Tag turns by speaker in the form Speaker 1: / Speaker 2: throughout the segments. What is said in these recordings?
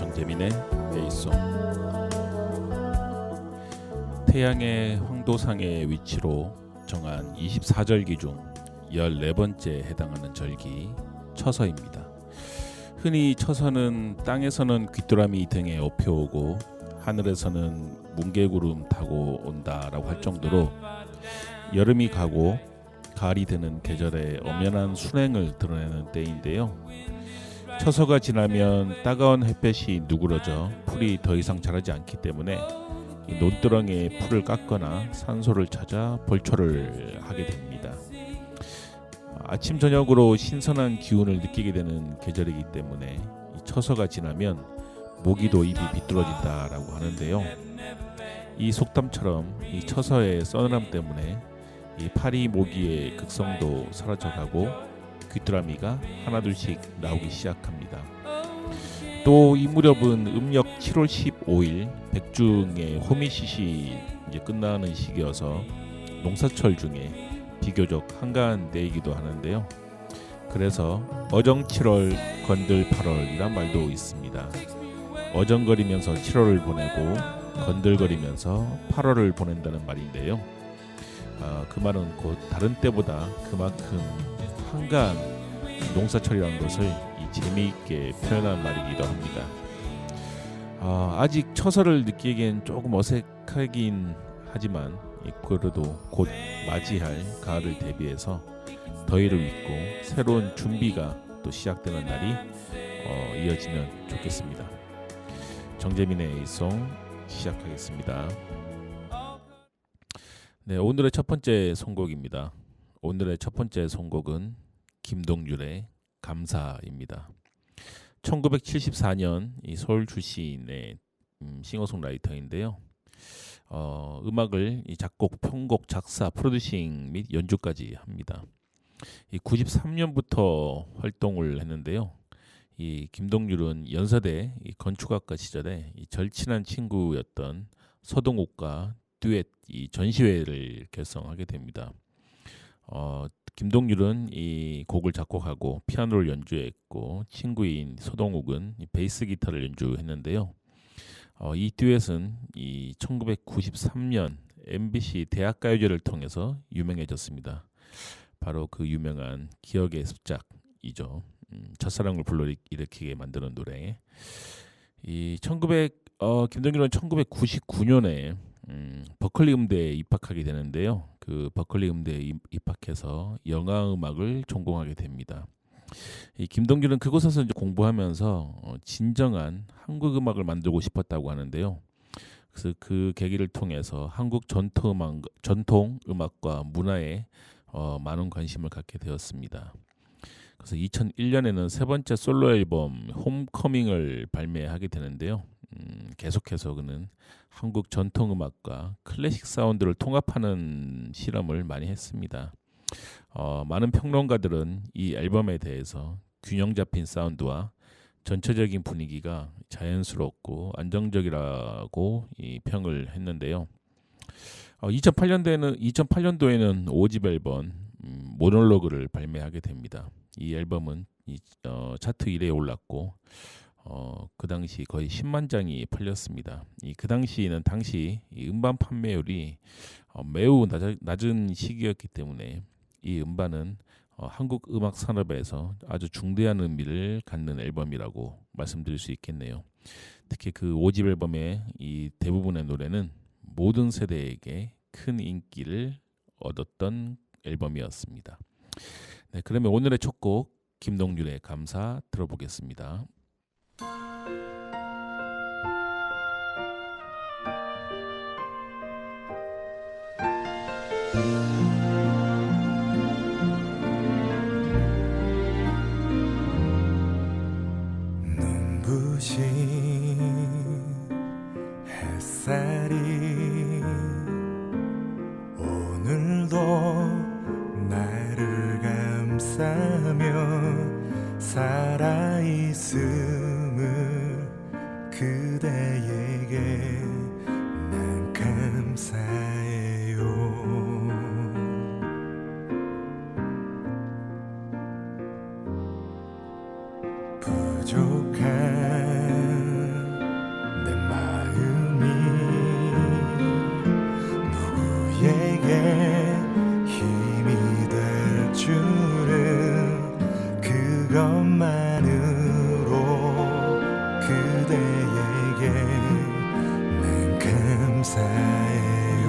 Speaker 1: 정재민의 에이송. 태양의 황도상의 위치로 정한 24절기 중 14번째 해당하는 절기 처서입니다. 흔히 처서는 땅에서는 귀뚜라미 등에 업혀오고 하늘에서는 뭉게구름 타고 온다라고 할 정도로 여름이 가고 가을이 되는 계절의 엄연한 순행을 드러내는 때인데요. 처서가 지나면 따가운 햇볕이 누그러져 풀이 더 이상 자라지 않기 때문에 논두렁에 풀을 깎거나 산소를 찾아 벌초를 하게 됩니다. 아침 저녁으로 신선한 기운을 느끼게 되는 계절이기 때문에 처서가 지나면 모기도 입이 비뚤어진다라고 하는데요. 이 속담처럼 이 처서의 서늘함 때문에 이 파리 모기의 극성도 사라져가고 귀뚜라미가 하나둘씩 나오기 시작합니다. 또 이 무렵은 음력 7월 15일 백중의 호미시시 이제 끝나는 시기여서 농사철 중에 비교적 한가한 때이기도 하는데요. 그래서 어정 7월 건들 8월이란 말도 있습니다. 어정거리면서 7월을 보내고 건들거리면서 8월을 보낸다는 말인데요. 그 말은 곧 다른 때보다 그만큼 한가한 농사철이라는 것을 재미있게 표현한 말이기도 합니다. 아직 처서를 느끼기엔 조금 어색하긴 하지만 그래도 곧 맞이할 가을을 대비해서 더위를 잊고 새로운 준비가 또 시작되는 날이 이어지면 좋겠습니다. 정재민의 에이송 시작하겠습니다. 네, 오늘의 첫 번째 선곡입니다. 오늘의 첫 번째 선곡은 김동률의 감사입니다. 1974년 이 서울 출신의 싱어송라이터인데요. 음악을 작곡, 편곡, 작사, 프로듀싱 및 연주까지 합니다. 93년부터 활동을 했는데요. 이 김동률은 연세대 건축학과 시절에 절친한 친구였던 서동욱과 듀엣 전시회를 결성하게 됩니다. 김동률은 이 곡을 작곡하고 피아노를 연주했고 친구인 서동욱은 베이스 기타를 연주했는데요. 이 듀엣은 1993년 MBC 대학가요제를 통해서 유명해졌습니다. 바로 그 유명한 기억의 습작이죠. 첫사랑을 불러일으키게 만드는 노래. 김동률은 1999년에 버클리 음대에 입학하게 되는데요. 그 버클리 음대에 입학해서 영화음악을 전공하게 됩니다. 이 김동률은 그곳에서 이제 공부하면서 진정한 한국 음악을 만들고 싶었다고 하는데요. 그래서 그 계기를 통해서 한국 전통 음악과 문화에 많은 관심을 갖게 되었습니다. 그래서 2001년에는 세 번째 솔로 앨범 홈커밍을 발매하게 되는데요. 계속해서 그는 한국 전통 음악과 클래식 사운드를 통합하는 실험을 많이 했습니다. 많은 평론가들은 이 앨범에 대해서 균형 잡힌 사운드와 전체적인 분위기가 자연스럽고 안정적이라고 평을 했는데요. 2008년도에는 5집 앨범 모놀로그를 발매하게 됩니다. 이 앨범은 차트 1위에 올랐고 그 당시 거의 10만 장이 팔렸습니다. 그 당시에는 이 음반 판매율이 매우 낮은 시기였기 때문에 이 음반은 한국 음악 산업에서 아주 중대한 의미를 갖는 앨범이라고 말씀드릴 수 있겠네요. 특히 그 5집 앨범의 이 대부분의 노래는 모든 세대에게 큰 인기를 얻었던 앨범이었습니다. 네, 그러면 오늘의 첫 곡 김동률의 감사 들어보겠습니다.
Speaker 2: 눈부신 햇살이 오늘도 나를 감싸며 살아있음을 그대에게 난 감사해요. 부족한 그대에게 난 감사해요.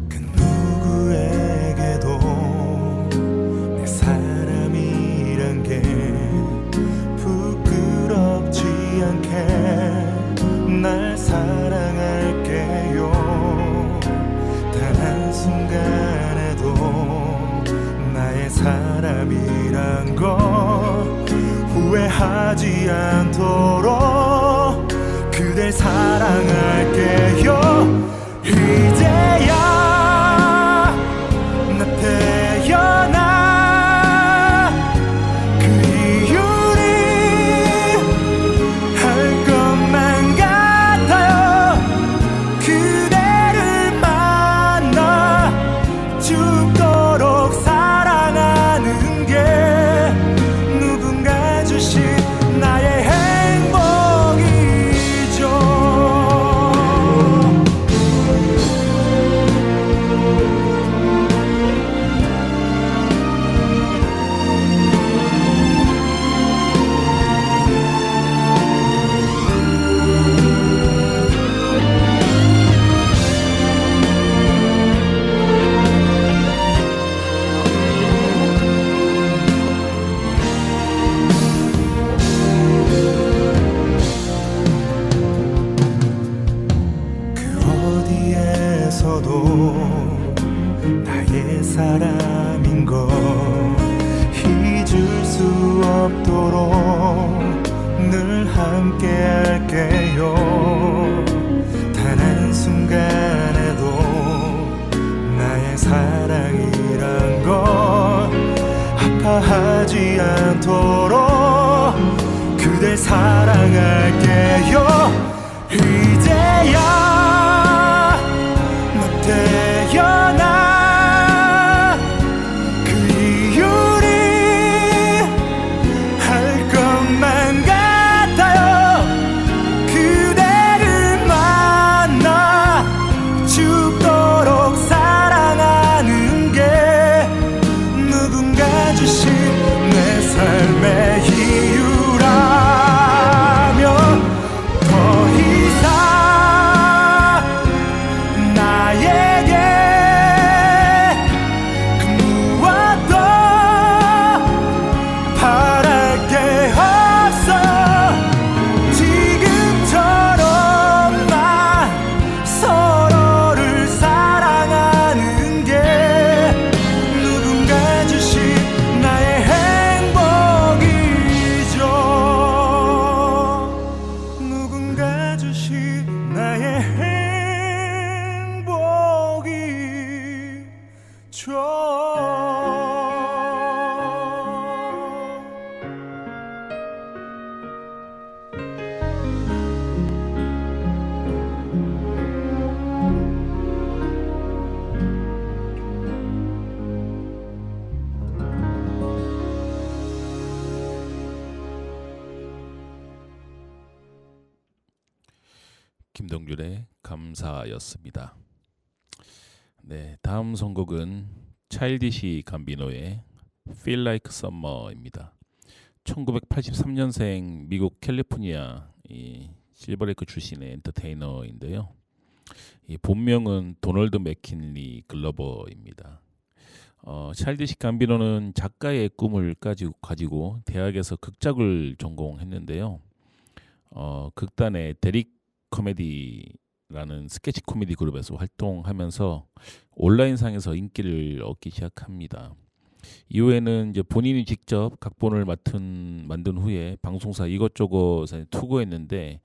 Speaker 2: 그 누구에게도 내 사람이란 게 부끄럽지 않게 날 사랑할게요. 단 한순간에도 나의 사람이란 걸 후회하지 않도록 그댈 사랑할게요. 이제야 나 태어나 그 이유는 할 것만 같아요. 그대를 만나 죽도록 사랑하는 게 누군가 주신 나의 행복이죠. 그 어디에서도 나의 사람인 걸 잊을 수 없도록 늘 함께 할게요. 단 한순간에도 나의 사랑이란 걸 아파하지 않도록 그댈 사랑할게요. 이제야 나 태어나 그 이유는 할 것만 같아요. 그대를 만나 죽도록 사랑하는 게 누군가 주신 내 삶의 이유라면 더 이상 나에게 그 무엇도 바랄 게 없어요. 지금처럼만 서로를 사랑하는 게 누군가 주신 나의 행복이죠. 누군가 주신 나의 행복이죠.
Speaker 1: 김동률의 감사였습니다. 네, 다음 선곡은 차일디시 감비노의 Feel Like Summer입니다. 1983년생 미국 캘리포니아 이 실버레이크 출신의 엔터테이너인데요. 이 본명은 도널드 맥킨리 글러버입니다. 차일디시 감비노는 작가의 꿈을 가지고 대학에서 극작을 전공했는데요. 극단의 데릭 코미디라는 스케치 코미디 그룹에서 활동하면서 온라인상에서 인기를 얻기 시작합니다. 이후에는 이제 본인이 직접 각본을 만든 후에 방송사 이것저것에 투고했는데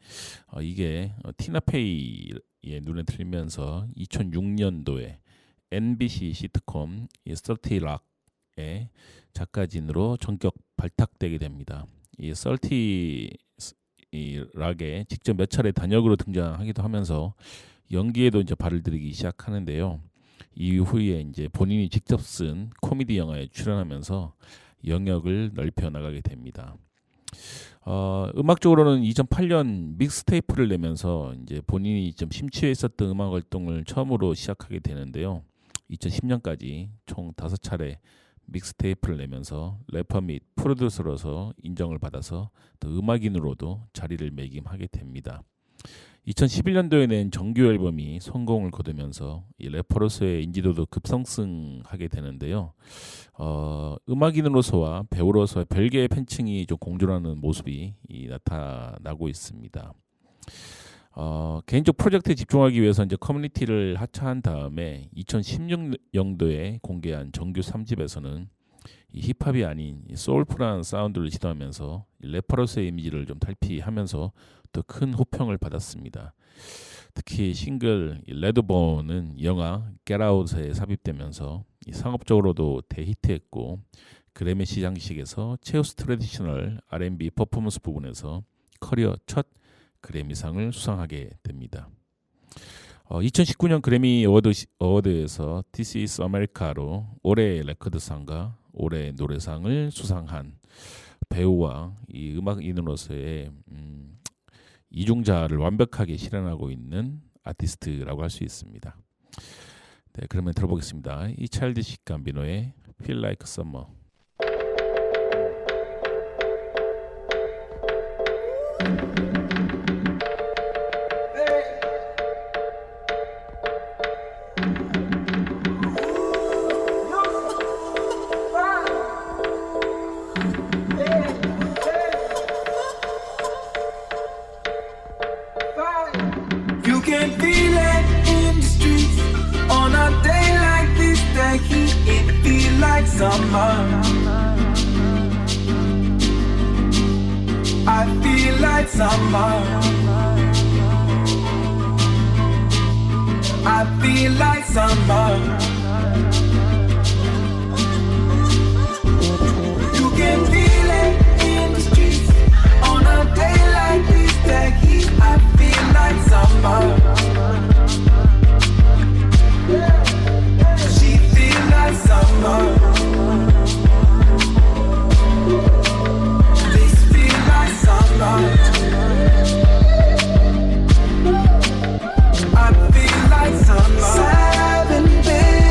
Speaker 1: 이게 티나페이의 눈에 들면서 2006년도에 MBC 시트콤 30 락의 작가진으로 전격 발탁되게 됩니다. 이 30 이 락에 직접 몇 차례 단역으로 등장하기도 하면서 연기에도 이제 발을 들이기 시작하는데요. 이후에 이제 본인이 직접 쓴 코미디 영화에 출연하면서 영역을 넓혀 나가게 됩니다. 음악적으로는 2008년 믹스테이프를 내면서 이제 본인이 좀 심취해 있었던 음악 활동을 처음으로 시작하게 되는데요. 2010년까지 총 5차례 믹스테이프를 내면서 래퍼 및 프로듀서로서 인정을 받아서 또 음악인으로도 자리를 매김하게 됩니다. 2011년도에 낸 정규 앨범이 성공을 거두면서 이 래퍼로서의 인지도도 급상승하게 되는데요. 음악인으로서와 배우로서의 별개의 팬층이 좀 공존하는 모습이 나타나고 있습니다. 개인적 프로젝트에 집중하기 위해서 이제 커뮤니티를 하차한 다음에 2016년도에 공개한 정규 3집에서는 이 힙합이 아닌 소울풀한 사운드를 시도하면서 래퍼로서의 이미지를 좀 탈피하면서 더 큰 호평을 받았습니다. 특히 싱글 레드본은 영화 Get Out에 삽입되면서 상업적으로도 대히트했고 그래미 시상식에서 최우수 트래디셔널 R&B 퍼포먼스 부분에서 커리어 첫 그래미상을 수상하게 됩니다. 2019년 그래미 어워드에서 This is America로 올해의 레코드상과 올해의 노래상을 수상한 배우와 이 음악인으로서의 이중자를 완벽하게 실현하고 있는 아티스트라고 할 수 있습니다. 네, 그러면 들어보겠습니다. 이 차일드시 감비노의 Feel Like Summer.
Speaker 2: You can feel it in the streets on a day like this. The heat, it feel like summer. I feel like summer. I feel like summer. You can feel it in the streets on a day like this. The heat, I feel like summer. She feel like summer. This feel like summer. I feel like summer. 7 days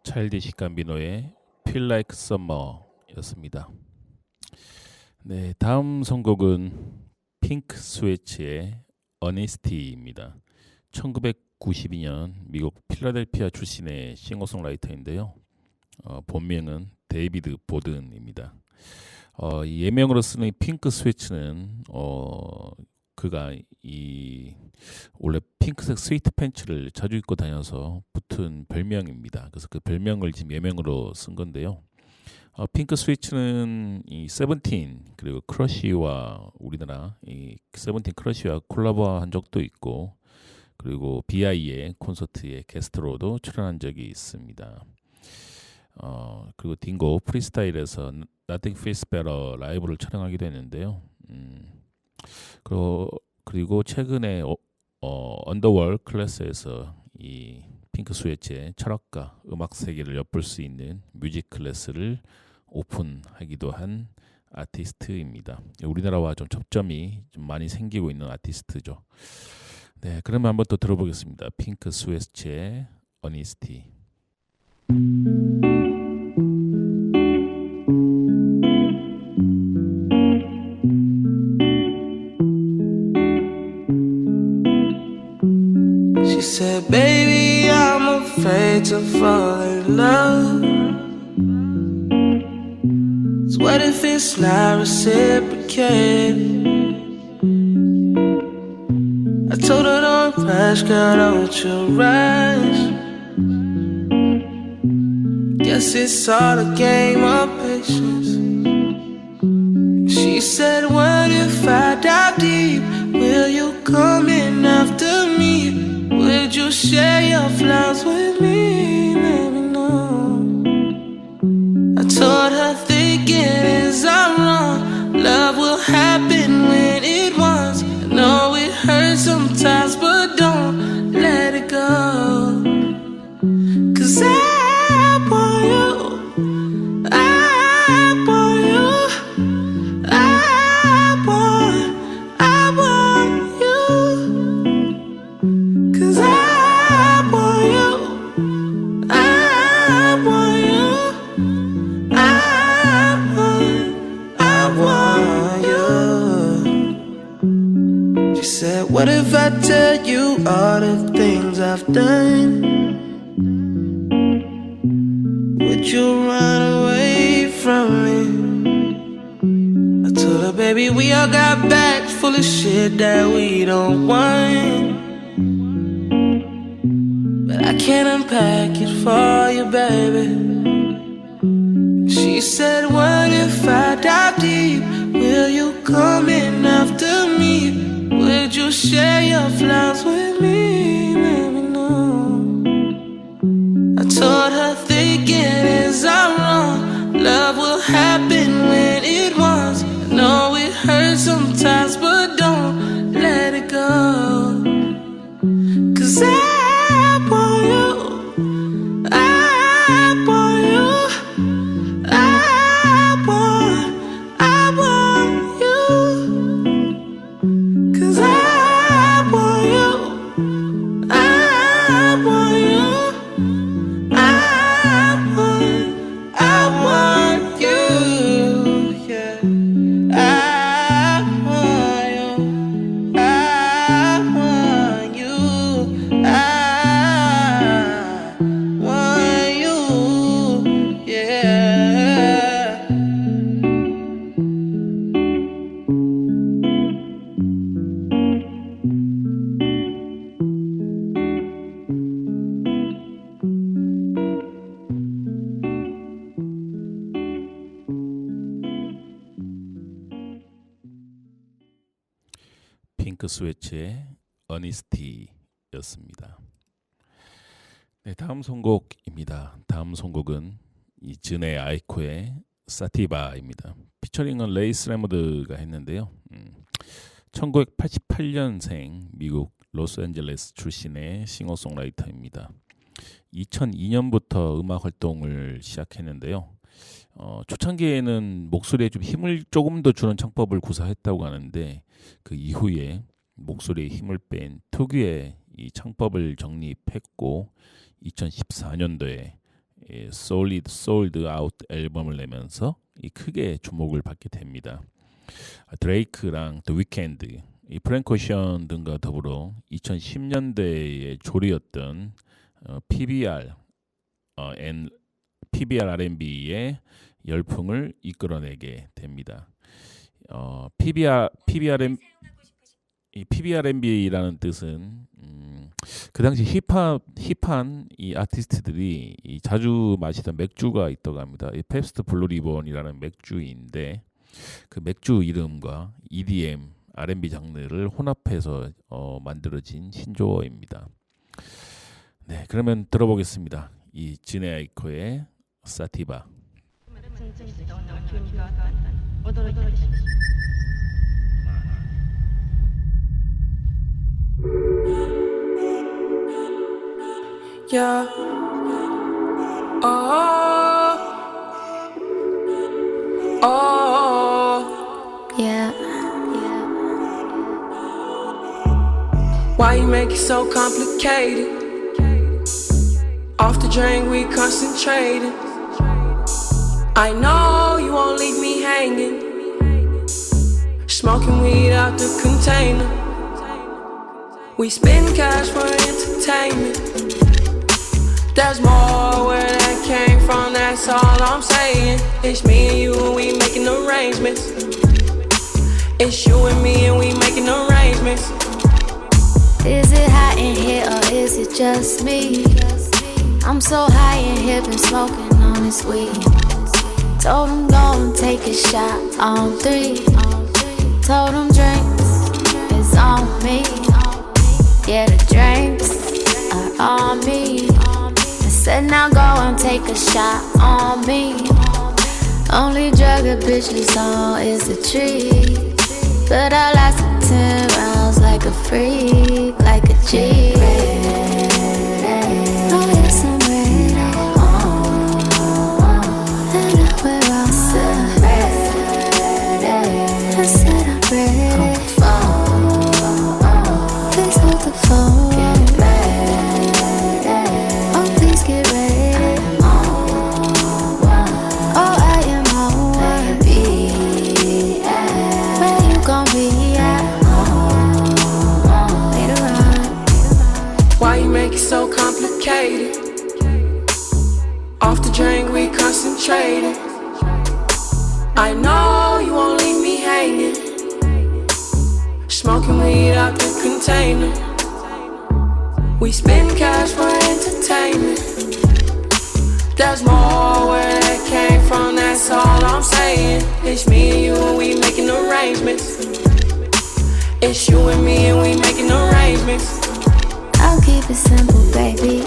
Speaker 1: 차일디시 감비노의 Feel Like Summer였습니다. 네, 다음 선곡은 핑크 스웨츠의 Honesty입니다. 1992년 미국 필라델피아 출신의 싱어송라이터인데요. 본명은 데이비드 보든입니다. 이 예명으로 쓰는 핑크 스웨츠는 그가 원래 핑크색 스위트 팬츠를 자주 입고 다녀서 붙은 별명입니다. 그래서 그 별명을 지금 예명으로 쓴 건데요. 핑크 스위츠는 이 세븐틴 그리고 크러쉬와 우리나라 이 세븐틴 크러쉬와 콜라보한 적도 있고, 그리고 B.I.의 콘서트에 게스트로도 출연한 적이 있습니다. 그리고 딩고 프리스타일에서 Nothing Feels Better 라이브를 촬영하기도 했는데요. 그리고 최근에 언더월드 클래스에서 이 핑크 스웨츠의 철학과 음악 세계를 엿볼 수 있는 뮤직 클래스를 오픈하기도 한 아티스트입니다. 우리나라와 좀 접점이 좀 많이 생기고 있는 아티스트죠. 네, 그러면 한번 또 들어보겠습니다. 핑크 스웨츠의 Honesty.
Speaker 3: She said, baby, I'm afraid to fall in love. So what if it's not reciprocated? I told her don't rush, girl, don't you rush. Guess it's all a game of patience. She said, what if I dive deep? Will you come in after me? Would you share your flaws with me? Let me know. I told her thinking is I'm wrong. Love will happen when it wants. I know it hurts sometimes, but don't let it go. 'Cause I want you, I want you, I want you. 'Cause I want you, I want you, I want you. She said, what if I tell you all the things I've done? Would you run away from me? I told her, baby, we all got bags full of shit that we don't want, but I can't unpack it for you, baby. She said, what if I dive deep? Will you come in after me? Would you share your flaws with me? Let me know. I told her thinking is I'm wrong. Love will happen when it wants. I know it hurts sometimes, but don't let it go. 'Cause I want you, I want you, I want you. 'Cause I want you, I want you, I want you, yeah. I want you, I want you, I want you, yeah.
Speaker 1: 핑크 스웨츠의 Honesty였습니다. 네, 다음 선곡입니다. 다음 선곡은 이 즈네 아이코의 사티바입니다. 피처링은 레이스 레머드가 했는데요. 1988년생 미국 로스앤젤레스 출신의 싱어송라이터입니다. 2002년부터 음악 활동을 시작했는데요. 초창기에는 목소리에 좀 힘을 조금 더 주는 창법을 구사했다고 하는데, 그 이후에 목소리에 힘을 뺀 특유의 이 창법을 정립했고 2014년도에 Solid Sold Out 앨범을 내면서 크게 주목을 받게 됩니다. 드레이크랑 The Weeknd, 프랭크 오션 등과 더불어 2010년대의 조리였던 PBR R&B의 열풍을 이끌어내게 됩니다. PBR&B라는 뜻은 그 당시 힙한 이 아티스트들이 자주 마시던 맥주가 있다고 합니다. 이 펩스트 블루 리본이라는 맥주인데 그 맥주 이름과 EDM, R&B 장르를 혼합해서 만들어진 신조어입니다. 네, 그러면 들어보겠습니다. 이 지네 아이코의 사티바.
Speaker 3: Yeah. Oh.
Speaker 4: Yeah.
Speaker 3: Why you make it so complicated? Off the drain, we concentrating. I know you won't leave me hanging. Smoking weed out the container. We spend cash for entertainment. There's more where that came from, that's all I'm saying. It's me and you and we making arrangements. It's you and me and we making arrangements.
Speaker 4: Is it hot in here or is it just me? I'm so high in here, been smoking on this weed. Told him go and take a shot on 3. Told him drinks is on me. Yeah, the drinks are on me. I said now go and take a shot on me. Only drug a bitch is on is a tree. But I lasted 10 rounds like a freak, like a G. Oh yes, I'm ready. And I wear all I said I'm ready. Please hold the phone. Oh, please get ready. Oh, I am on one. Where you gon' be at? Later on.
Speaker 3: Why you make it so complicated? Off the drink, we concentrating. I know you won't leave me hanging. Smoking weed out the container. We spend cash for entertainment. There's more where that came from, that's all I'm saying. It's me and you and we making arrangements. It's you and me and we making arrangements.
Speaker 4: I'll keep it simple, baby.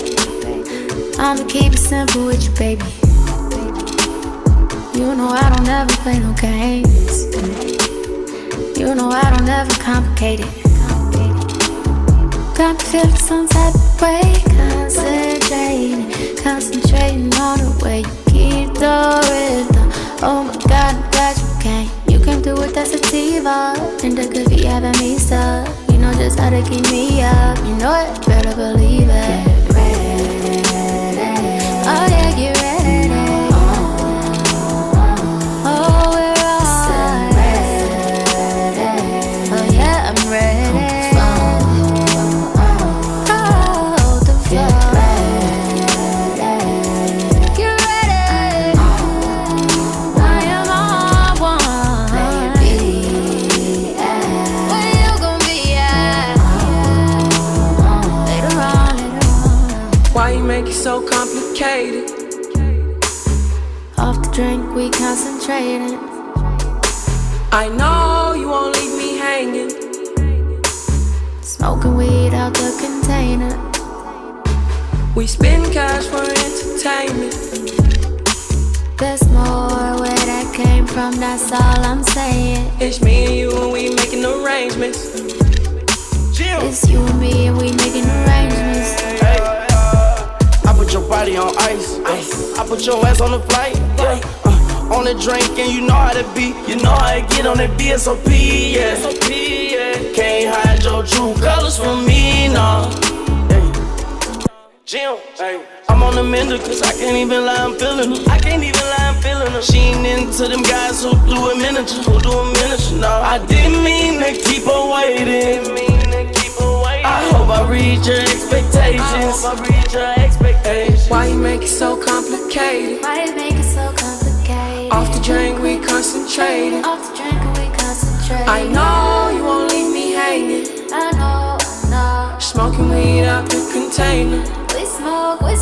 Speaker 4: I'ma keep it simple with you, baby. You know I don't ever play no games. You know I don't ever complicate it. Got me feeling some type of way. Concentrating on the way you keep the rhythm. Oh my God, I'm glad you came. You came through with that sativa, and that could be having me stuck. You know just how to keep me up. You know it, better believe it. Get ready. Oh yeah, get ready. Oh, we're all ready. Oh yeah, I'm ready. Oh, the floor. Get ready. I am on one. Where you gon' be at? Later on.
Speaker 3: Why you make it so complicated?
Speaker 4: Off the drink, we concentrating.
Speaker 3: I know you won't leave me hanging.
Speaker 4: Smoking weed out the container.
Speaker 3: We spend cash for entertainment.
Speaker 4: There's more where that came from, that's all I'm saying.
Speaker 3: It's me and you and we making arrangements.
Speaker 4: It's you and me and we making arrangements.
Speaker 5: I put your body on ice. I put your ass on the flight. On the drink and you know how to be. You know how to get on that BSOP, yeah. Can't hide your true colors from me, no. Jim, hey. I'm on the mender cause I can't even lie, I'm feeling her. I can't even lie, I'm feeling her. She ain't into them guys who do a miniature, no. I didn't mean to keep her waiting. I hope I reach your expectations.
Speaker 3: Why you make it so complicated?
Speaker 4: Why you make it so complicated?
Speaker 3: Off the drink we concentrating.
Speaker 4: Off the drink and we concentrate.
Speaker 3: I know you won't leave me hanging.
Speaker 4: I know.
Speaker 3: Smoking weed out the container.
Speaker 4: We smoke.
Speaker 3: We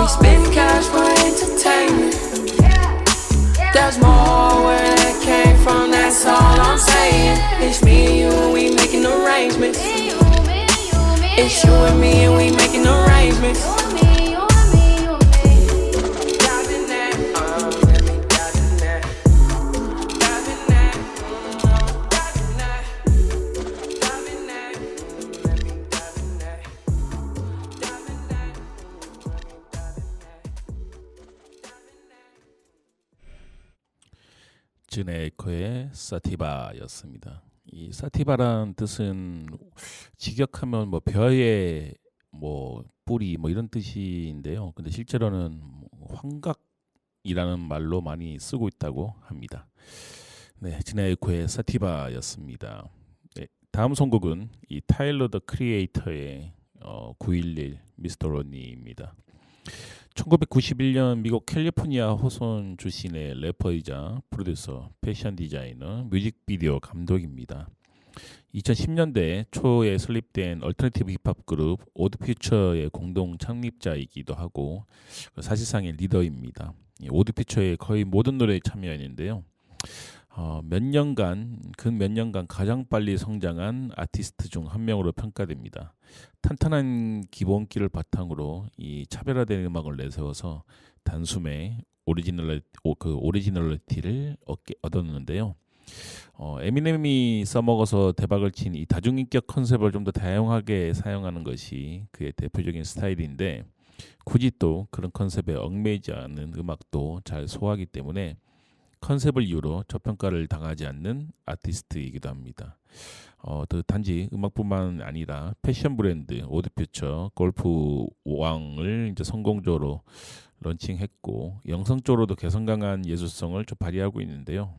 Speaker 3: spend cash for entertainment. There's more where that came from, that's all I'm saying. It's me and you and we making arrangements. It's you and me and we making arrangements.
Speaker 1: 진에이커의 사티바였습니다. 이 사티바란 뜻은 직역하면 뭐 벼의 뭐 뿌리 뭐 이런 뜻인데요. 근데 실제로는 환각이라는 말로 많이 쓰고 있다고 합니다. 네, 진에이커의 사티바였습니다. 네, 다음 선곡은 이 타일러 더 크리에이터의 911 미스터 로니입니다. 1991년 미국 캘리포니아 호손 출신의 래퍼이자 프로듀서, 패션 디자이너, 뮤직비디오 감독입니다. 2010년대 초에 설립된 얼터너티브 힙합 그룹 오드퓨처의 공동 창립자이기도 하고 사실상의 리더입니다. 오드퓨처의 거의 모든 노래에 참여했는데요. 근 몇 년간 가장 빨리 성장한 아티스트 중 한 명으로 평가됩니다. 탄탄한 기본기를 바탕으로 이 차별화된 음악을 내세워서 단숨에 오리지널리티를 얻었는데요. 에미넴이 써먹어서 대박을 친 이 다중인격 컨셉을 좀 더 다양하게 사용하는 것이 그의 대표적인 스타일인데 굳이 또 그런 컨셉에 얽매이지 않은 음악도 잘 소화하기 때문에 컨셉을 이유로 저평가를 당하지 않는 아티스트이기도 합니다. 또 단지 음악뿐만 아니라 패션 브랜드 오드퓨처 골프 왕을 이제 성공적으로 런칭했고 영성적으로도 개성 강한 예술성을 좀 발휘하고 있는데요.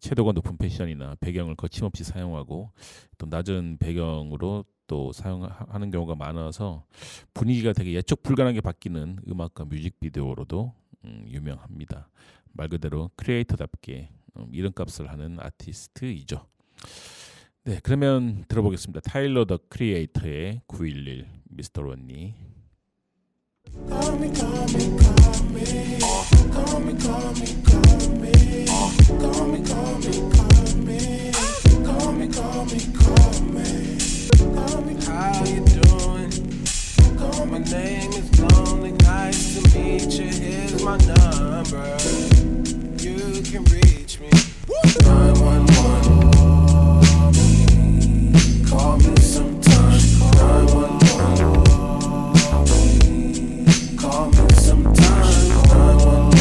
Speaker 1: 채도가 높은 패션이나 배경을 거침없이 사용하고 또 낮은 배경으로 또 사용하는 경우가 많아서 분위기가 되게 예측 불가능하게 바뀌는 음악과 뮤직비디오로도 유명합니다. 말 그대로 크리에이터답게 이름값을 하는 아티스트이죠. 네, 그러면 들어보겠습니다. 타일러 더 크리에이터의 911 미스터 로니.
Speaker 2: How you doing? My name is Lonely. Nice to meet you. Here's my number. You can reach me. 911. Call me sometime. 911. Call me sometime. 911.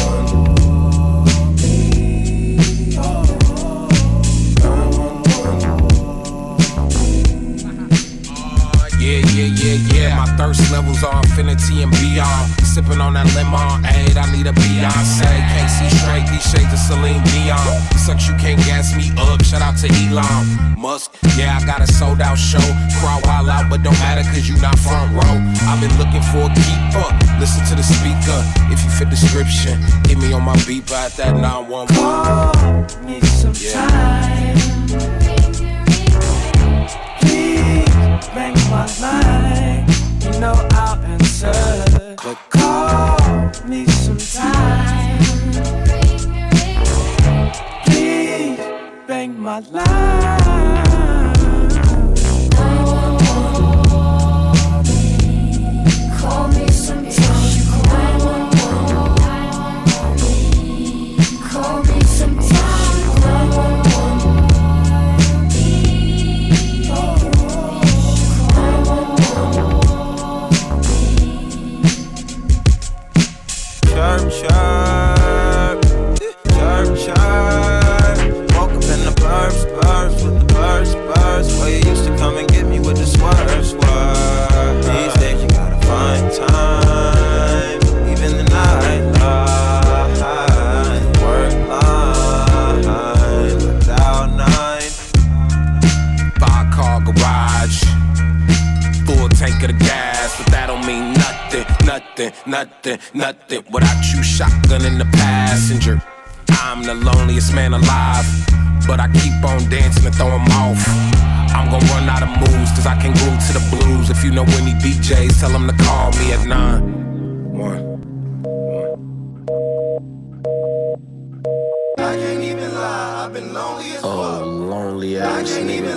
Speaker 2: Yeah. My thirst levels are infinity and beyond. Sipping on that lemonade, I need a Beyonce. Can't see straight, these shades of Celine Dion. Sucks, you can't gas me up. Shout out to Elon Musk. Yeah, I got a sold out show. Crowd wild out, but don't matter cause you not front row. I've been looking for a keeper. Listen to the speaker. If you fit description, hit me on my beeper at that 911.
Speaker 3: Call me sometime. Please make my line. You know I'll answer. But call me sometime. Please bang my line. Call me sometime. Call me sometime.
Speaker 2: Chirp. Woke up in the burbs with the birds. Where you used to come and get me with the swerve. These days you gotta find time. nothing, nothing, nothing without you. Shotgun in the passenger. I'm the loneliest man alive, but I keep on dancing and throw 'em off. I'm gon' run out of moves, cause I can groove to the blues. If you know any DJs, tell them to call me at 911.
Speaker 6: I can't even lie, I've been lonely as fuck.
Speaker 5: Oh, lonely ass nigga,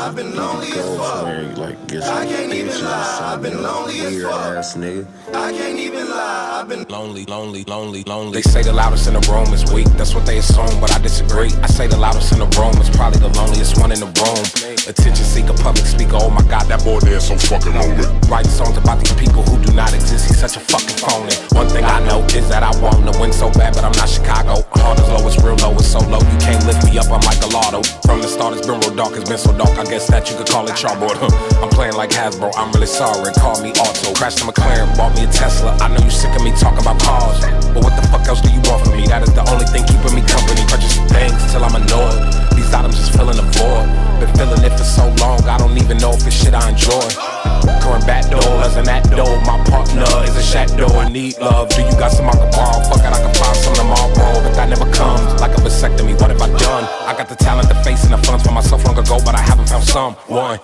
Speaker 6: I've been lonely as fuck.
Speaker 5: like get
Speaker 6: I
Speaker 5: some
Speaker 6: can't even
Speaker 5: bitches or
Speaker 6: lie, I've been
Speaker 5: something.
Speaker 6: lonely as
Speaker 5: Weird
Speaker 6: fuck.
Speaker 5: ass nigga.
Speaker 6: I can't even lie, I've been
Speaker 2: Lonely, lonely, lonely, lonely. They say the loudest in the room is weak, that's what they assume, but I disagree. I say the loudest in the room is probably the loneliest one in the room. Attention seeker, public speaker, oh my god, that boy there is so fucking lonely. Writing songs about these people who do not exist, he's such a fucking phony. One thing I know is that I want to win so bad, but I'm not Chicago. Heart is low, it's real low, it's so low, you can't lift me up, I'm like a lotto. From the start, it's been real dark, it's been so dark, I guess that you could call it chalkboard. I'm playing like Hasbro, I'm really sorry, call me Auto. Crashed a McLaren, bought me a Tesla, I know you sick of me talking about cars, but what the fuck else do you want from me? That is the only thing keeping me company. Purchasing things till I'm annoyed. These items just filling the void. Been feeling it for so long, I don't even know if it's shit I enjoy. Going back doors and that door, my partner is a shadow and need love. Do you got some I can borrow? Fuck it, I can find some tomorrow, but that never comes. Like a vasectomy, what have I done? I got the talent, the face, and the funds for myself long ago, but I haven't found someone.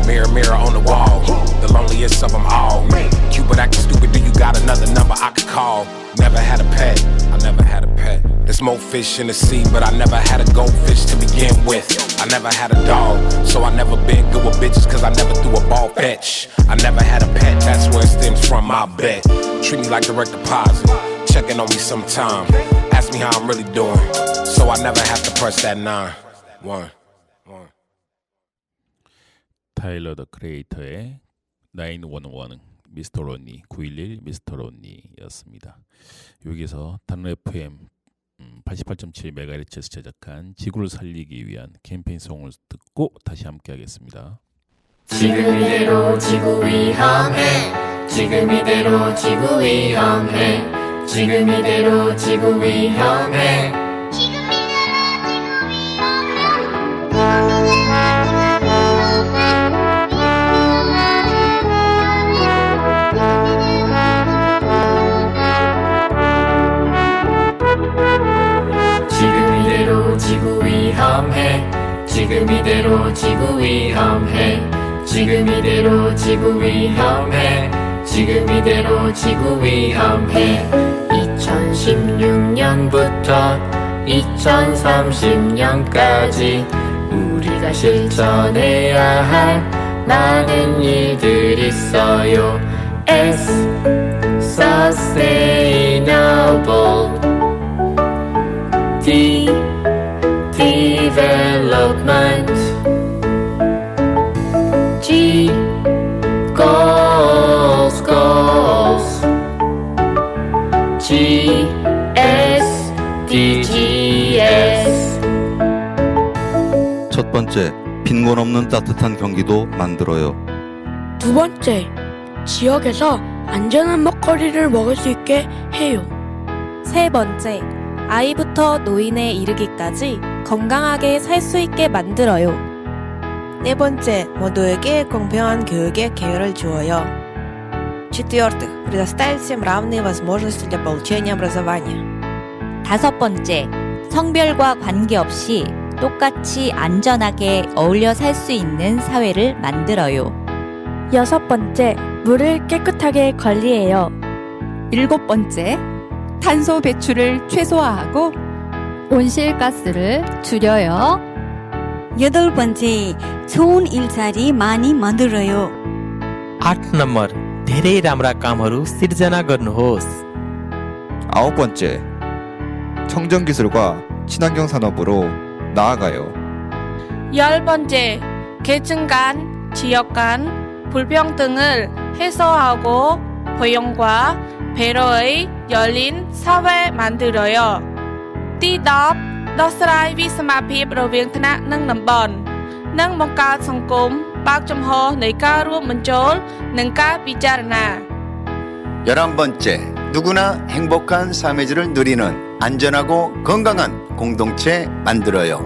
Speaker 2: Mirror, mirror on the wall, the loneliest of them all. Cupid acting stupid, do you got another number I could call? Never had a pet, I never had a pet. There's more fish in the sea, but I never had a goldfish to begin with. I never had a dog, so I never been good with bitches, cause I never threw a ball fetch. I never had a pet, that's where it stems from, my bet. Treat me like direct deposit, checking on me sometime. Ask me how I'm really doing, so I never have to press that 911.
Speaker 1: 타일러 더 크리에이터의 911은 미스터 로니 911 미스터 로니였습니다. 여기서 단로 FM 88.7MHz에서 제작한 지구를 살리기 위한 캠페인송을 듣고 다시 함께 하겠습니다.
Speaker 7: 지금 이대로 지구 위험해. 지금 이대로 지구 위험해. 지금 이대로 지구 위험해. 지금 이대로 지구 위험해. 지금 이대로 지구 위험해. 지금 이대로 지구 위험해. 지금 이대로 지구 위험해. 2016년부터 2030년까지 우리가 실천해야 할 많은 일들이 있어요. S Sustainable D Development G Goals G SDGs.
Speaker 8: 첫 번째, 빈곤 없는 따뜻한 경기도 만들어요.
Speaker 9: 두 번째, 지역에서 안전한 먹거리를 먹을 수 있게 해요.
Speaker 10: 세 번째, 아이부터 노인에 이르기까지 건강하게 살 수 있게 만들어요.
Speaker 11: 네 번째, 모두에게 공평한 교육의 기회를 주어요. В-четвертых, предоставить всем равные возможности для получения образования.
Speaker 12: 다섯 번째, 성별과 관계없이 똑같이 안전하게 어울려 살 수 있는 사회를 만들어요.
Speaker 9: 여섯 번째, 물을 깨끗하게 관리해요.
Speaker 13: 일곱 번째, 탄소 배출을 최소화하고
Speaker 14: 온실가스를 줄여요.
Speaker 15: 여덟 번째, 좋은 일자리 많이 만들어요.
Speaker 16: 8 नम्बर, धेरै राम्रा कामहरू सिर्जना गर्नुहोस्.
Speaker 17: 아홉 번째, 청정기술과 친환경 산업으로 나아가요.
Speaker 18: 열 번째, 계층 간, 지역 간 불평등을 해소하고 포용과 배려의 열린 사회 만들어요. Tí 10, ដោះស្រាយវិសមភាពរវាងថ្នាក់និងតំបន់ និងបង្កើតសង្គមបើកចំហនៃការរួមបញ្ចូលនិងការពិចារណា
Speaker 19: 11번째, 누구나 행복한 삶의 질을 누리는 안전하고 건강한 공동체 만들어요.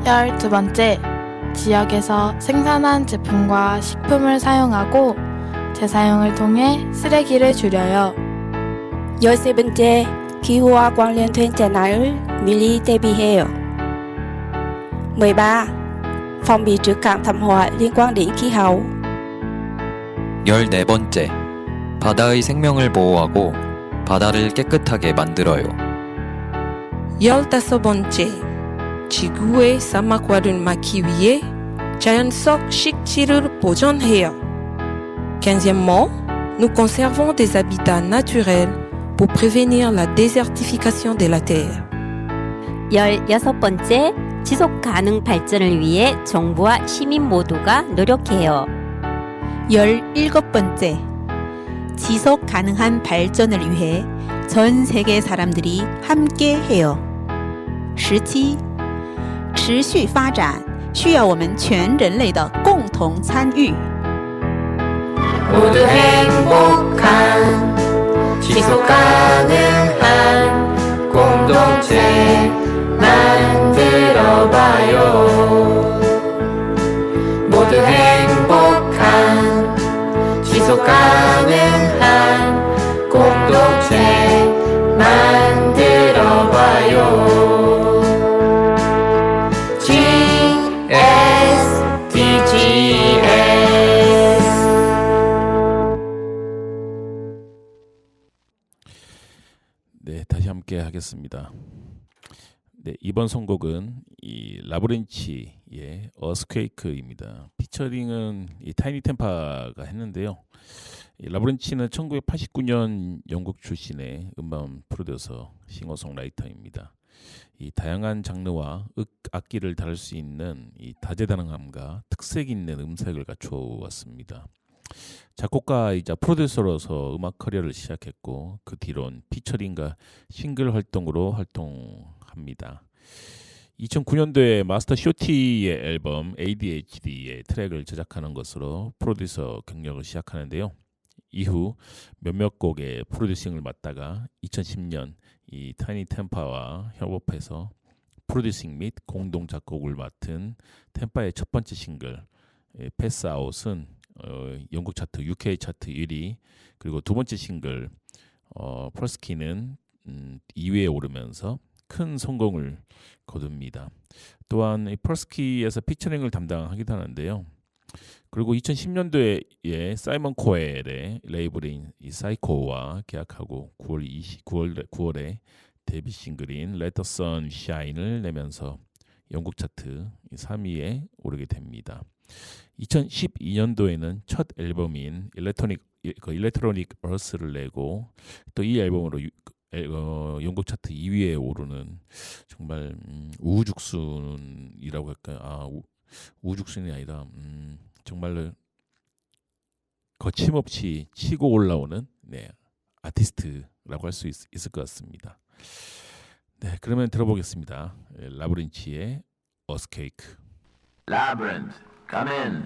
Speaker 20: 12번째, 지역에서 생산한 제품과 식품을 사용하고
Speaker 18: 재사용을 통해 쓰레기를 줄여요.
Speaker 9: 13번째, 기후와 관련된 재난을 미리 대비해요. 13. Phòng bị trước các thảm họa liên quan đến khí hậu.
Speaker 20: 14번째, 바다의 생명을 보호하고 바다를 깨끗하게 만들어요.
Speaker 11: 15번째, 지구의 사막화를 막기 위해 자연 속 식지를 보존해요. 15. Nous conservons des habitats naturels pour prévenir la désertification de la terre.
Speaker 12: 16번째, 지속 가능 발전을 위해 정부와 시민 모두가 노력해요.
Speaker 13: 17번째, 지속 가능한 발전을 위해 전 세계 사람들이 함께 해요. 17. 持续发展需要我们全人类的共同参与。
Speaker 7: 모두 행복한 지속 가능한 공동체 만들어봐요. 모두 행복한 지속 가능한 공동체 만들어봐요.
Speaker 1: 네, 다시 함께 하겠습니다. 네, 이번 선곡은 이 라브렌치의 어스퀘이크입니다. 피처링은 이 타이니 템파가 했는데요. 이 라브렌치는 1989년 영국 출신의 음반 프로듀서, 싱어송라이터입니다. 이 다양한 장르와 악기를 다룰 수 있는 이 다재다능함과 특색 있는 음색을 갖추어 왔습니다. 작곡가이자 프로듀서로서 음악 커리어를 시작했고 그 뒤론 피처링과 싱글 활동으로 활동합니다. 2009년도에 마스터 쇼티의 앨범 ADHD의 트랙을 제작하는 것으로 프로듀서 경력을 시작하는데요. 이후 몇몇 곡의 프로듀싱을 맡다가 2010년 이 타이니 템파와 협업해서 프로듀싱 및 공동 작곡을 맡은 템파의 첫 번째 싱글 패스 아웃은 영국 차트 UK 차트 1위, 그리고 두 번째 싱글 퍼스키는 2위에 오르면서 큰 성공을 거둡니다. 또한 이 퍼스키에서 피처링을 담당하기도 하는데요. 그리고 2010년도에 사이먼 코엘의 레이블인 이 사이코와 계약하고 9월에 데뷔 싱글인 Let the Sun Shine을 내면서 영국 차트 3위에 오르게 됩니다. 2012년도에는 첫 앨범인 일렉트로닉 어스를 내고 또 이 앨범으로 영국 차트 2위에 오르는 정말 우후죽순이라고 할까요? 우후죽순이 아니라 정말 거침없이 치고 올라오는 아티스트라고 할 수 있을 것 같습니다. 네, 그러면 들어보겠습니다. 라브린치의 어스케이크.
Speaker 21: Labyrinth, come in.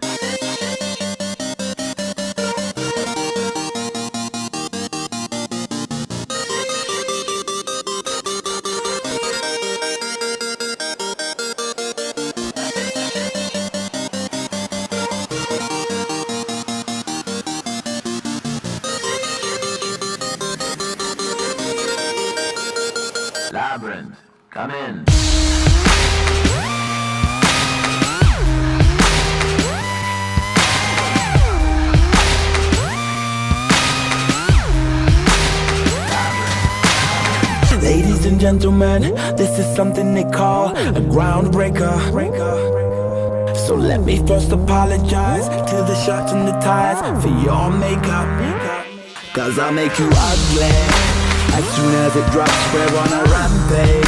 Speaker 21: Labyrinth, come in.
Speaker 3: Ladies and gentlemen, this is something they call a groundbreaker. So let me first apologize to the shots and the ties for your makeup. Cause I'll make you ugly as soon as it drops. We're on a rampage,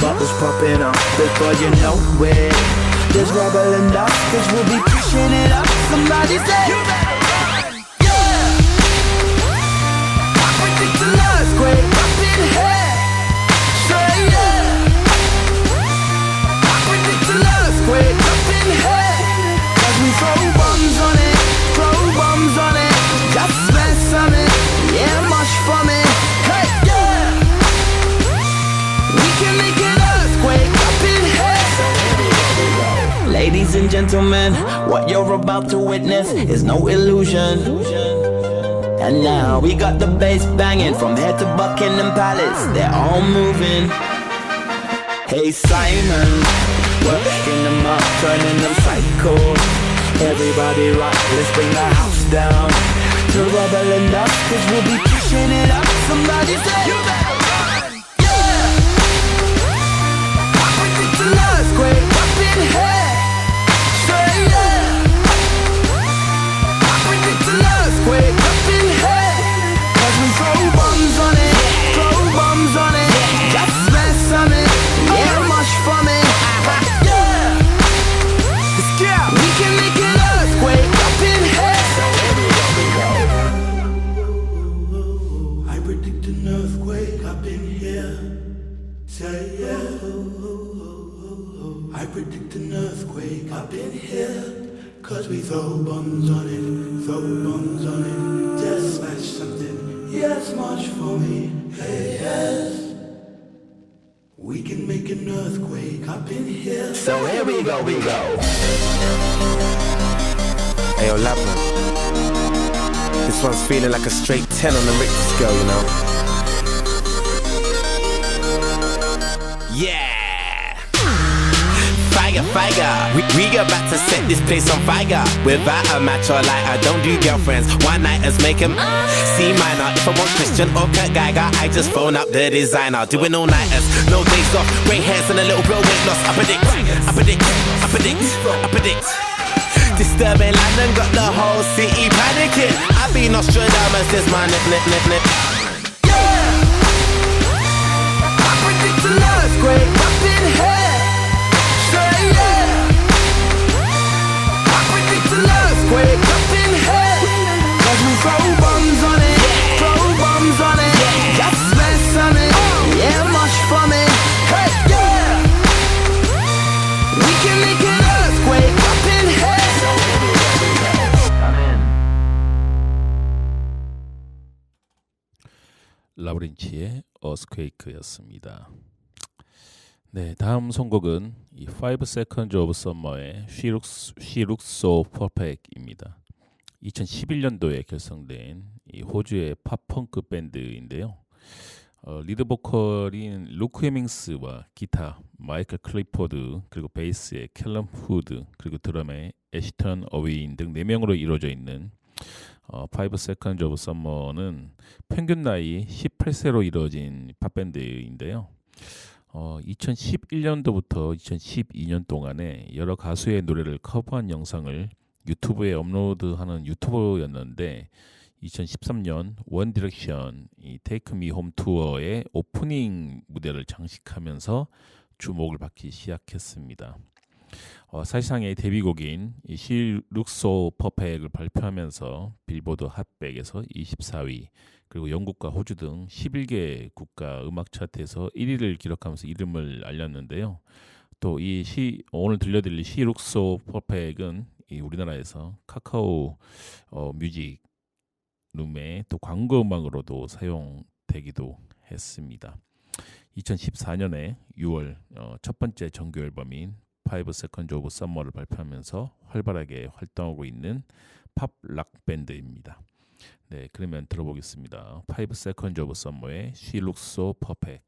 Speaker 3: bubbles popping up before you know it. There's rubble and dust cause we'll be pushing it up. Somebody say you better run, yeah. I predict an earthquake up in here. Earthquake up in here, cause we throw bombs on it, just mess on it, yeah, mush from it, hey, yeah. We can make an earthquake up in here. Ladies and gentlemen, what you're about to witness is no illusion.
Speaker 5: And now we got the bass banging from here to Buckingham Palace. They're all moving. Hey Simon, working them up, turning them psycho. Everybody rock, let's bring the house down to rubble enough, cause we'll be pushing it up. Somebody say you better run. Yeah, I predict an earthquake up in here. Say yeah, I predict an earthquake up in here. Cause we throw bombs on it, throw bombs on it, just mess on it, yeah, much from it. Yeah, let's go. We can make an earthquake up in here.
Speaker 6: I predict an earthquake up in here. Say yeah. I predict an earthquake up in here. Cause we throw bombs on it, throw bombs on it, just smash something, yes, much for me, hey, yes. We can make an earthquake up in here.
Speaker 5: So here we go, we go. Ayo, Labyrinth. This one's feeling like a straight 10 on the Richter scale, you know? Yeah! Fire, we about to set this place on fire. Without a match or lighter, don't do girlfriends, one-nighters, make them C minor. If I want Christian or Kurt Geiger, I just phone up the designer. Doing all-nighters, no days off, grey hairs and a little real weight loss. I predict. Disturbing London got the whole city panicking. I be Nostradamus, this my nip. Yeah! I predict an earthquake up in here. Say yeah! I predict an earthquake up in here. Cause we throw bombs on it, throw bombs on it, just mess on it, yeah, much from it. Hey, yeah! We can make an earthquake up in here.
Speaker 1: 라브린치의 어스퀘이크였습니다. 네, 다음 선곡은 이 5 Seconds of Summer의 She Looks So Perfect입니다. 2011년도에 결성된 이 호주의 팝펑크 밴드인데요. 리드 보컬인 루크 헤밍스와 기타 마이클 클리포드, 그리고 베이스의 캘럼 후드, 그리고 드럼의 애시턴 어웨인 등 4명으로 이루어져 있는 5 Seconds of Summer는 평균 나이 18세로 이루어진 팝밴드인데요. 2011년도부터 2012년 동안에 여러 가수의 노래를 커버한 영상을 유튜브에 업로드하는 유튜버였는데 2013년 원 디렉션 이 Take Me Home 투어의 오프닝 무대를 장식하면서 주목을 받기 시작했습니다. 사실상의 데뷔곡인 이 She Looks So Perfect을 발표하면서 빌보드 핫백에서 24위, 그리고 영국과 호주 등 11개 국가 음악 차트에서 1위를 기록하면서 이름을 알렸는데요. 또 오늘 들려드릴 She Looks So Perfect은 이 우리나라에서 카카오 뮤직 룸의 또 광고 음악으로도 사용되기도 했습니다. 2014년에 6월 첫 번째 정규 앨범인 5 Seconds of Summer를 발표하면서 활발하게 활동하고 있는 팝 락 밴드입니다. 네, 그러면 들어보겠습니다. 5 Seconds of Summer의 She Looks So Perfect.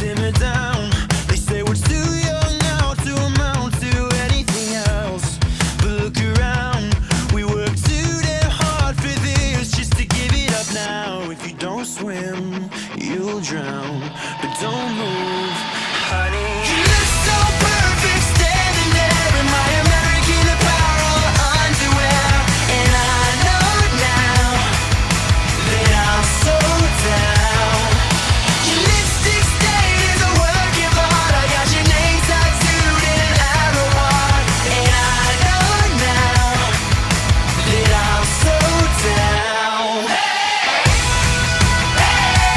Speaker 5: Simmer down. They say we're too young now to amount to anything else. But look around, we work too damn hard for this just to give it up now. If you don't swim, you'll drown. But don't move, honey. You look so perfect standing there in my American Apparel underwear. And I know now that I'm so down. Your lipstick stain is a work of art. I got your name tattooed in an arrow heart. And I know now that I'm so down. Hey, hey,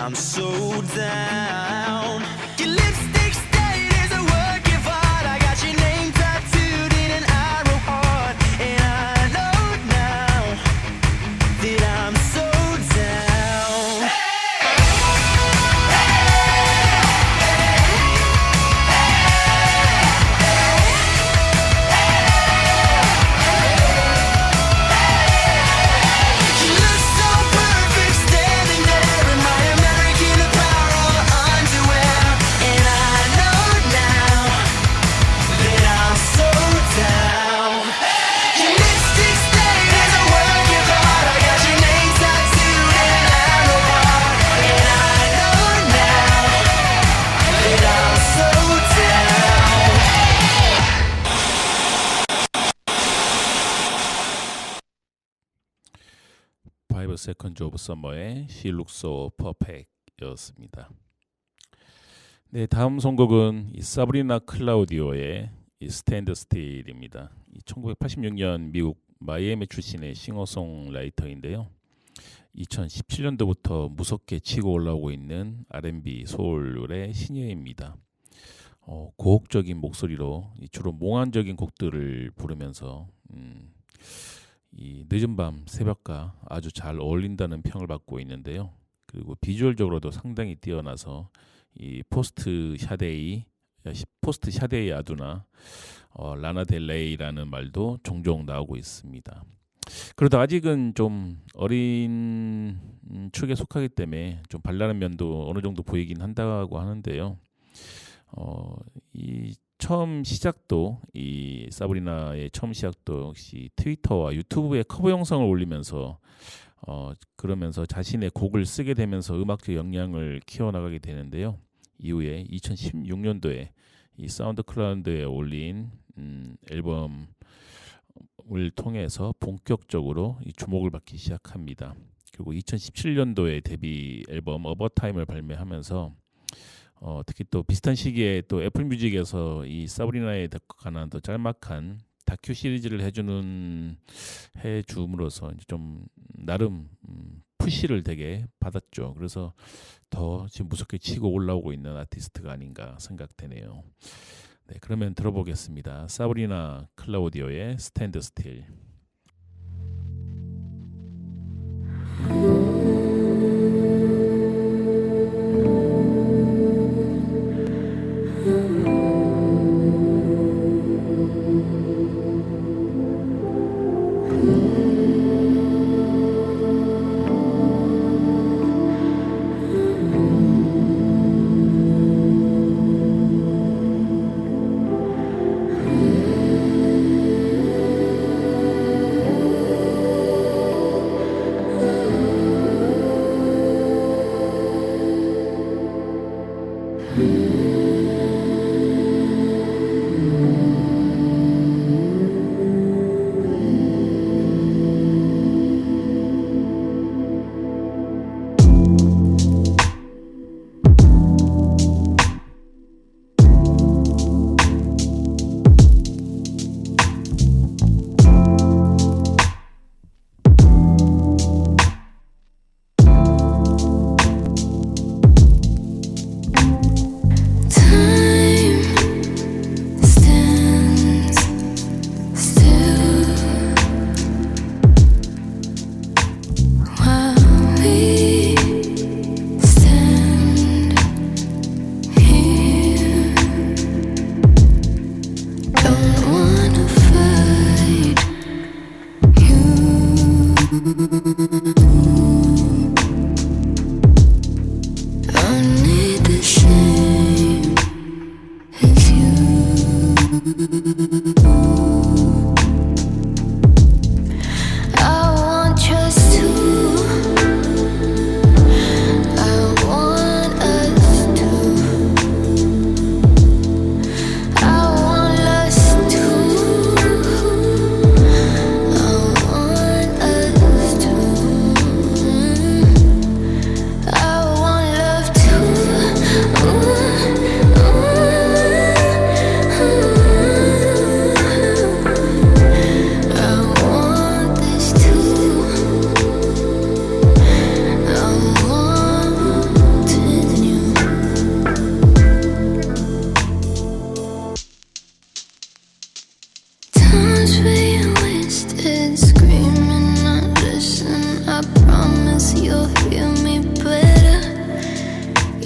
Speaker 5: I'm so down. Your lipstick stain is a work of art. I got your name tattooed in an arrow heart, and I know now that I'm so down. You look so perfect standing there in my American Apparel underwear, and I know now that I'm so down. Your lipstick stain is a work of art. I got your name tattooed in an arrow heart, and I know now that I'm so down.
Speaker 1: 5 Seconds of Summer의 She Looks So Perfect 였습니다. 네, 다음 선곡은 이 사브리나 클라우디오의 이 스탠드 스틸입니다. 1986년 미국 마이애미 출신의 싱어송라이터인데요. 2017년도부터 무섭게 치고 올라오고 있는 R&B 소울의 신예입니다. 고혹적인 목소리로 주로 몽환적인 곡들을 부르면서 이 늦은 밤 새벽과 아주 잘 어울린다는 평을 받고 있는데요. 그리고 비주얼적으로도 상당히 뛰어나서 이 포스트 샤데이 아두나 라나델레이라는 말도 종종 나오고 있습니다. 그래도 아직은 좀 어린 축에 속하기 때문에 좀 발랄한 면도 어느 정도 보이긴 한다고 하는데요. 이 처음 시작도 이 사브리나의 처음 시작도 역시 트위터와 유튜브에 커버 영상을 올리면서 그러면서 자신의 곡을 쓰게 되면서 음악적 역량을 키워나가게 되는데요. 이후에 2016년도에 이 사운드 클라우드에 올린 앨범을 통해서 본격적으로 이 주목을 받기 시작합니다. 그리고 2017년도에 데뷔 앨범 어버타임을 발매하면서 특히 또 비슷한 시기에 또 애플뮤직에서 이 사브리나에 관한 더 짤막한 다큐 시리즈를 해줌으로써 이제 좀 나름 푸시를 되게 받았죠. 그래서 더 지금 무섭게 치고 올라오고 있는 아티스트가 아닌가 생각되네요. 네, 그러면 들어보겠습니다. 사브리나 클라우디오의 스탠드 스틸.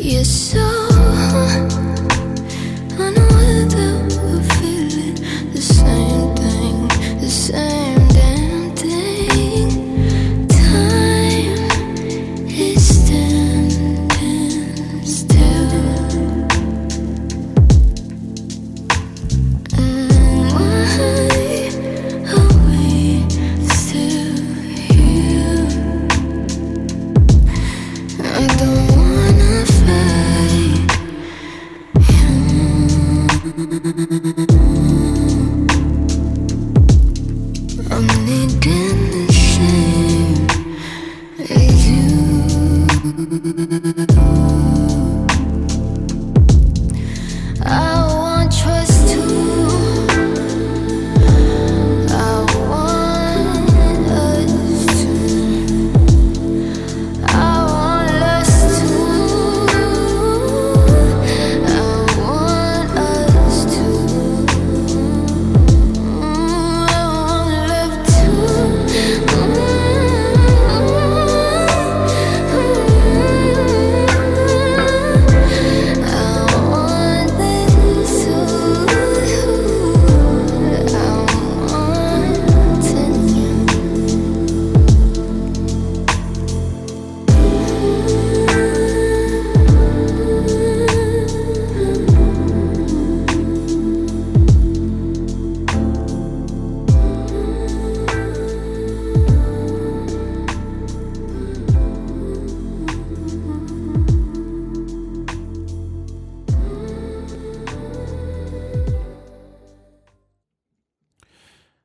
Speaker 3: You're so unaware of feeling the same thing, the same damn thing. Time is standing still. Why are we still here? I don't wanna fight you. I'm needing the same as you. I want trust too. I want us to. I want lust too. I want us to. I want love too. I want this too. I want you.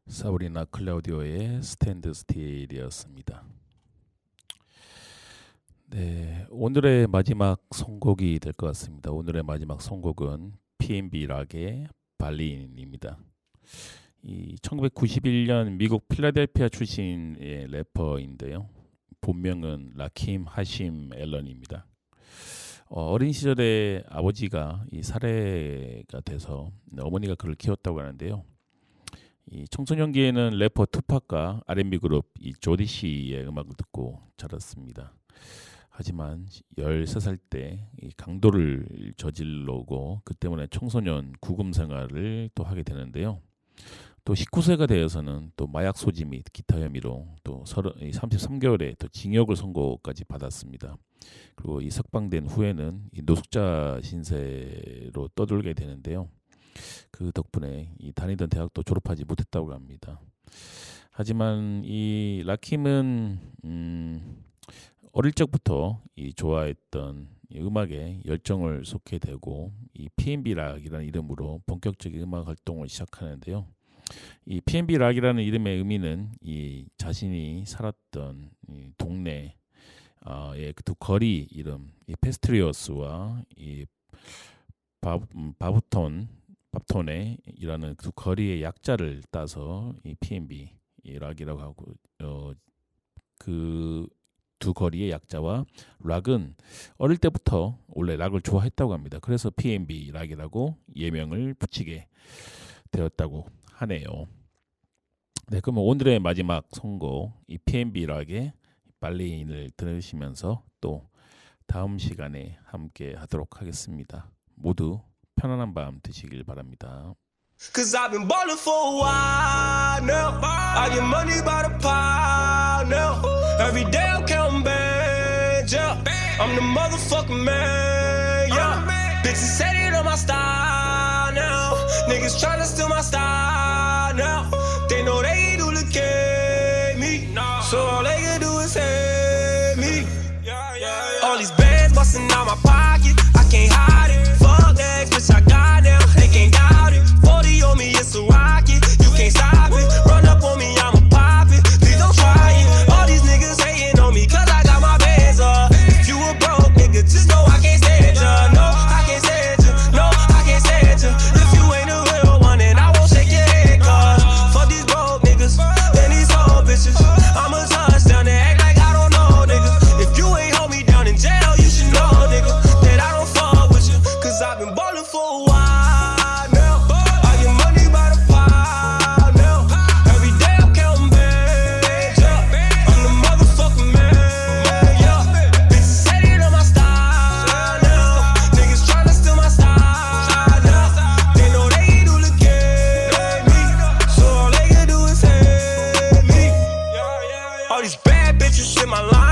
Speaker 1: 사브리나 클라우디오의 스탠드 스틸이었습니다. 네, 오늘의 마지막 선곡이 될 것 같습니다. 오늘의 마지막 선곡은 PNB 락의 발린입니다. 이 1991년 미국 필라델피아 출신의 래퍼인데요. 본명은 라킴 하심 앨런입니다. 어린 시절에 아버지가 이 살해가 돼서 어머니가 그를 키웠다고 하는데요. 이 청소년기에는 래퍼 투팍과 R&B 그룹 이 조디씨의 음악을 듣고 자랐습니다. 하지만 13살 때 이 강도를 저질러고 그 때문에 청소년 구금 생활을 또 하게 되는데요. 또 19세가 되어서는 또 마약 소지 및 기타 혐의로 또 33개월의 또 징역을 선고까지 받았습니다. 그리고 이 석방된 후에는 이 노숙자 신세로 떠돌게 되는데요. 그 덕분에 이 다니던 대학도 졸업하지 못했다고 합니다. 하지만 이 라킴은 어릴 적부터 이 좋아했던 이 음악에 열정을 쏟게 되고 이 PNB 락이라는 이름으로 본격적인 음악 활동을 시작하는데요. 이 PNB 락이라는 이름의 의미는 이 자신이 살았던 이 동네의 그 두 거리 이름, 이 페스트리오스와 이 밥톤의 이라는 두 거리의 약자를 따서 이 PNB 락이라고 하고 그 두 거리의 약자와 락은 어릴 때부터 원래 락을 좋아했다고 합니다. 그래서 PNB 락이라고 예명을 붙이게 되었다고 하네요. 네, 그러면 오늘의 마지막 선곡 이 PNB 락의 발린을 들으시면서 또 다음 시간에 함께 하도록 하겠습니다. 모두 편안한 밤 되시길 바랍니다.
Speaker 5: Cause I've been ballin' for a while now. I get money by the pile now. Every day I'm counting bands, yeah. I'm the motherfucking man, yeah. Bitches say they know my style now. Niggas tryna steal my style now. They know they ain't duplicate me, so all they can do is hate me. All these bands bustin' out my pocket, I can't hide it. Fuck that, bitch, I got now. They can't doubt it. 40 on me, it's a rocket. You can't stop it. Run up on me, I'ma pop it. Please don't try it. All these niggas hating on me, cause I got my bands up. If you a broke nigga, just know I can't stand ya. No, I can't stand ya. No, I can't stand ya. If you ain't a real one, then I won't shake your head, cause
Speaker 2: in my life.